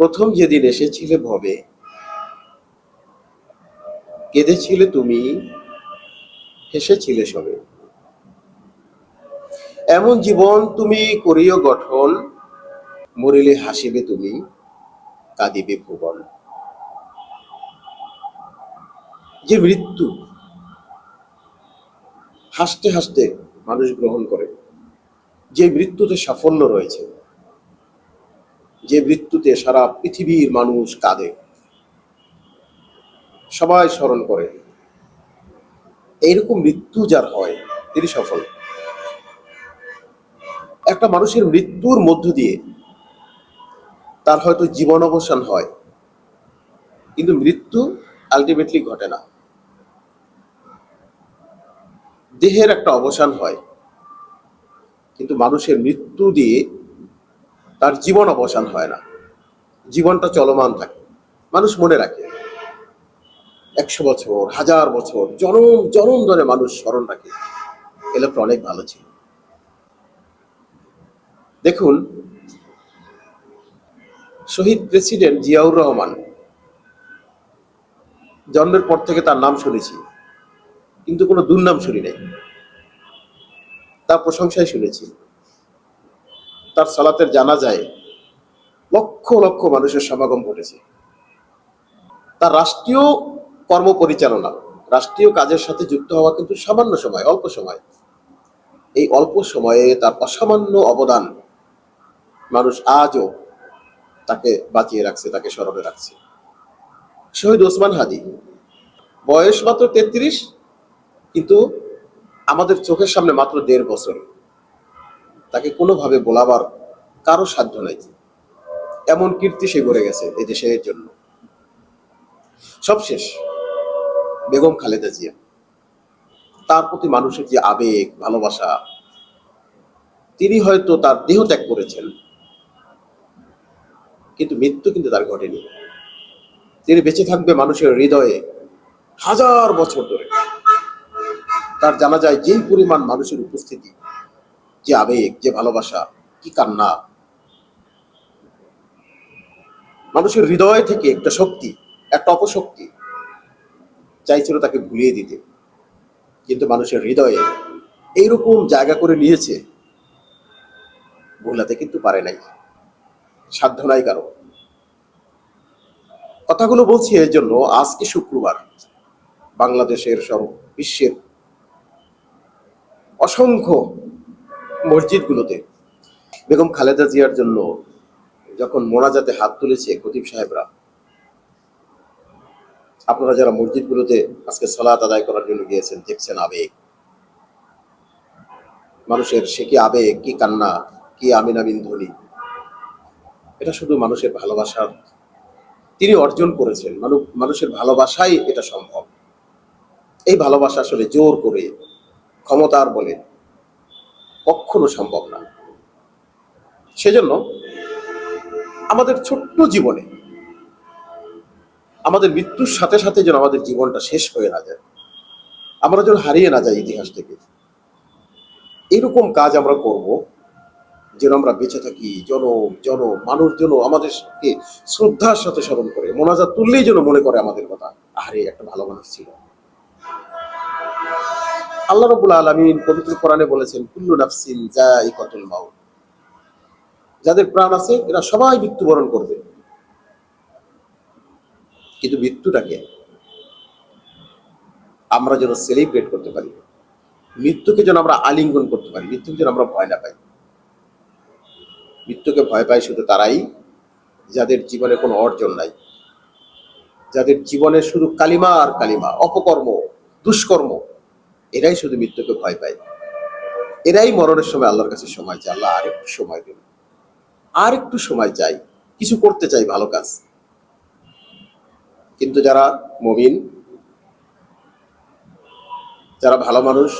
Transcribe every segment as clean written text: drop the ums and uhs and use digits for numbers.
প্রথম যেদিন এসেছিলে ভবে, কেঁদেছিলে তুমি, হেসেছিলে সবে। এমন জীবন তুমি করিও গঠন, মরিলে হাসিবে তুমি, কাঁদিবে ভুবন। যে মৃত্যু হাসতে হাসতে মানুষ গ্রহণ করে, যে মৃত্যুতে সাফল্য রয়েছে, যে মৃত্যুতে সারা পৃথিবীর মানুষ কাঁদে, সবাই স্মরণ করে, এইরকম মৃত্যু যার হয় তিনি সফল। একটা মানুষের মৃত্যুর মধ্য দিয়ে তার হয়তো জীবন অবসান হয়, কিন্তু মৃত্যু আলটিমেটলি ঘটে না। দেহের একটা অবসান হয়, কিন্তু মানুষের মৃত্যু দিয়ে তার জীবন অবসান হয় না, জীবনটা চলমান থাকে। মানুষ মনে রাখে 100 বছর, 1000 বছর, জনম জনম ধরে মানুষ স্মরণ রাখে, এ লোকটা অনেক ভালো ছিল। দেখুন, শহীদ প্রেসিডেন্ট জিয়াউর রহমান, জন্মের পর থেকে তার নাম শুনেছি, কিন্তু কোনো দুর্নাম শুনি নাই। তার প্রশংসাই শুনেছি। তার সালাতের জানাজায় লক্ষ লক্ষ মানুষের সমাগম ঘটেছে। তার রাষ্ট্রীয় কর্ম পরিচালনা, রাষ্ট্রীয় কাজের সাথে যুক্ত হওয়া কিন্তু সামান্য সময়, অল্প সময়। এই অল্প সময়ে তার অসামান্য অবদান মানুষ আজও তাকে বাঁচিয়ে রাখছে, তাকে স্মরণে রাখছে। শহীদ ওসমান হাদি, বয়স মাত্র 33, কিন্তু আমাদের চোখের সামনে মাত্র 1.5 বছর। তাকে কোনোভাবে বলাবার কারো সাধ্য নাই, এমন কীর্তি সে গড়ে গেছে এই দেশের জন্য। সবশেষ বেগম খালেদা জিয়া, তার প্রতি মানুষের যে আবেগ, ভালোবাসা, তিনি হয়তো তার দেহ ত্যাগ করেছেন, কিন্তু মৃত্যু কিন্তু তার ঘটেনি। তিনি বেঁচে থাকবে মানুষের হৃদয়ে 1000 বছর ধরে। তার জানা যায় যেই পরিমাণ মানুষের উপস্থিতি, যে আবেগ, যে ভালোবাসা, কি কান্না। মানুষের হৃদয় থেকে একটা শক্তি, একটা অপশক্তি চাইছিল তাকে ভুলিয়ে দিতে, কিন্তু মানুষের হৃদয়ে এইরকম জায়গা করে নিয়েছে, ভুলাতে কিন্তু পারে নাই, সাধ্য নাই কারো। কথাগুলো বলছি এর জন্য, আজকে শুক্রবার বাংলাদেশের সব বিশ্বের অসংখ্য মসজিদগুলোতে বেগম খালেদা জিয়ার জন্য যখন মোনাজাতে হাত তুলেছে খতিব সাহেবরা, আপনারা যারা মসজিদগুলোতে আজকে সালাত আদায় করার জন্য গিয়েছেন, দেখছেন আবেগ মানুষের, সে কি আবেগ, কি কান্না, কি আমিন আমিন ধ্বনি। এটা শুধু মানুষের ভালোবাসার তিনি অর্জন করেছেন, মানুষের ভালোবাসাই এটা সম্ভব। এই ভালোবাসা আসলে জোর করে, ক্ষমতার বলে কখনো সম্ভব না। সেজন্য আমাদের ছোট্ট জীবনে, আমাদের মৃত্যুর সাথে সাথে যেন আমাদের জীবনটা শেষ হয়ে না যায়, আমরা যেন হারিয়ে না যাই ইতিহাস থেকে, এরকম কাজ আমরা করব যেন আমরা বেঁচে থাকি। জনম জনম মানুষ যেন আমাদেরকে শ্রদ্ধার সাথে স্মরণ করে, মোনাজাত তুললেই যেন মনে করে আমাদের কথা, আরে একটা ভালো মানুষ ছিল। আল্লাহ রাব্বুল আলামিন পবিত্র কোরআনে বলেছেন, কুল্লু নাফসিন যায়িকাতুল মাউত, যাদের প্রাণ আছে এরা সবাই মৃত্যুবরণ করবে। কিন্তু মৃত্যুটাকে আমরা যেন সেলিব্রেট করতে পারি, মৃত্যুকে যেন আমরা আলিঙ্গন করতে পারি, মৃত্যুকে যেন আমরা ভয় না পাই। মৃত্যুকে ভয় পায় শুধু তারাই যাদের জীবনে কোনো অর্জন নাই, যাদের জীবনে শুধু কালিমা আর কালিমা, অপকর্ম, দুষ্কর্ম, এরাই শুধু মৃত্যুকে ভয় পায়। এরাই মরণের সময় আল্লাহর কাছে সময় চায়, আল্লাহ আর একটু সময় দেন, আর একটু সময় চাই, কিছু করতে চাই ভালো কাজ। কিন্তু যারা মুমিন, যারা ভালো মানুষ,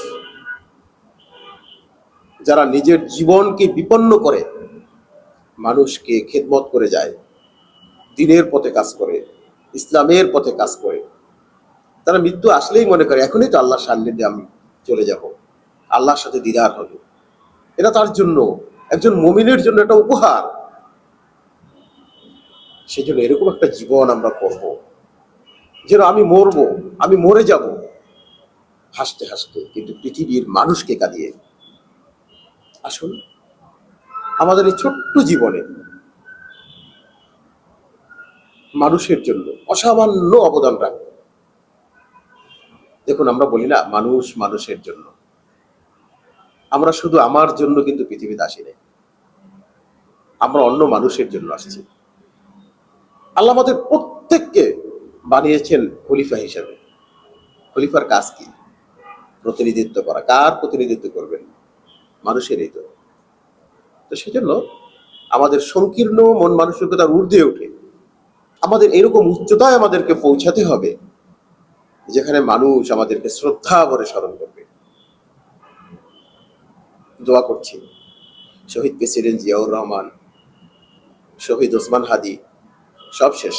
যারা নিজের জীবনকে বিপন্ন করে মানুষকে খেদমত করে যায়, দ্বীনের পথে কাজ করে, ইসলামের পথে কাজ করে, তারা মৃত্যু আসলেই মনে করে এখনই তো আল্লাহর সান্নিধ্যে আমি চলে যাব, আল্লাহর সাথে দিদার হবে। এটা তার জন্য, একজন মুমিনের জন্য একটা উপহার। সেই জন্য এরকম একটা জীবন আমরা করব, যেন আমি মরবো, আমি মরে যাব হাসতে হাসতে, কিন্তু পৃথিবীর মানুষকে কাঁদিয়ে। আসুন আমাদের এই ছোট্ট জীবনে মানুষের জন্য অসামান্য অবদান রাখবো। দেখুন, আমরা বলি না মানুষ মানুষের জন্য, আমরা শুধু আমার জন্য কিন্তু পৃথিবীতে আসি নাই, আমরা অন্য মানুষের জন্য আসছি। আল্লাহ আমাদের প্রত্যেককে বানিয়েছেন খলিফা হিসেবে। খলিফার কাজ কি? প্রতিনিধিত্ব করা। কার প্রতিনিধিত্ব করবেন? মানুষেরই তো। তো সেজন্য আমাদের সংকীর্ণ মন মানসিকতার ঊর্ধ্বে উঠে আমাদের এরকম উচ্চতায় আমাদেরকে পৌঁছাতে হবে, যেখানে মানুষ আমাদেরকে শ্রদ্ধা ভরে স্মরণ করবে। দোয়া করছি শহীদ প্রেসিডেন্ট জিয়াউর রহমান, শহীদ ওসমান হাদি, সব শেষ,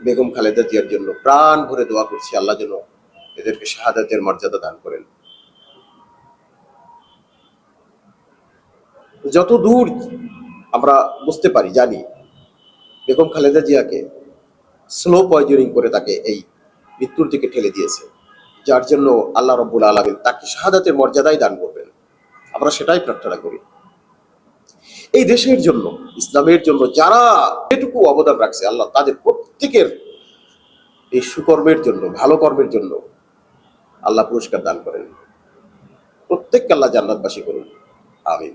বেগম খালেদা জিয়ার জন্য প্রাণ ভরে দোয়া করছি, আল্লাহ যেন এদেরকে শাহাদাতের মর্যাদা দান করেন। যত দূর আমরা বুঝতে পারি, জানি, বেগম খালেদা জিয়াকে স্লো পয়জনিং করে তাকে এই মৃত্যুর দিকে ঠেলে দিয়েছে, যার জন্য আল্লাহ রব্বুল আলামিন তাকে শাহাদাতের মর্যাদাই দান করবেন। আমরা সেটাই প্রার্থনা করি। এই দেশের জন্য, ইসলামের জন্য যারা যেটুকু অবদান রাখছে, আল্লাহ তাদের প্রত্যেকের এই সুকর্মের জন্য, ভালো কর্মের জন্য আল্লাহ পুরস্কার দান করেন। প্রত্যেককে আল্লাহ জান্নাতবাসী করুন। আমিন।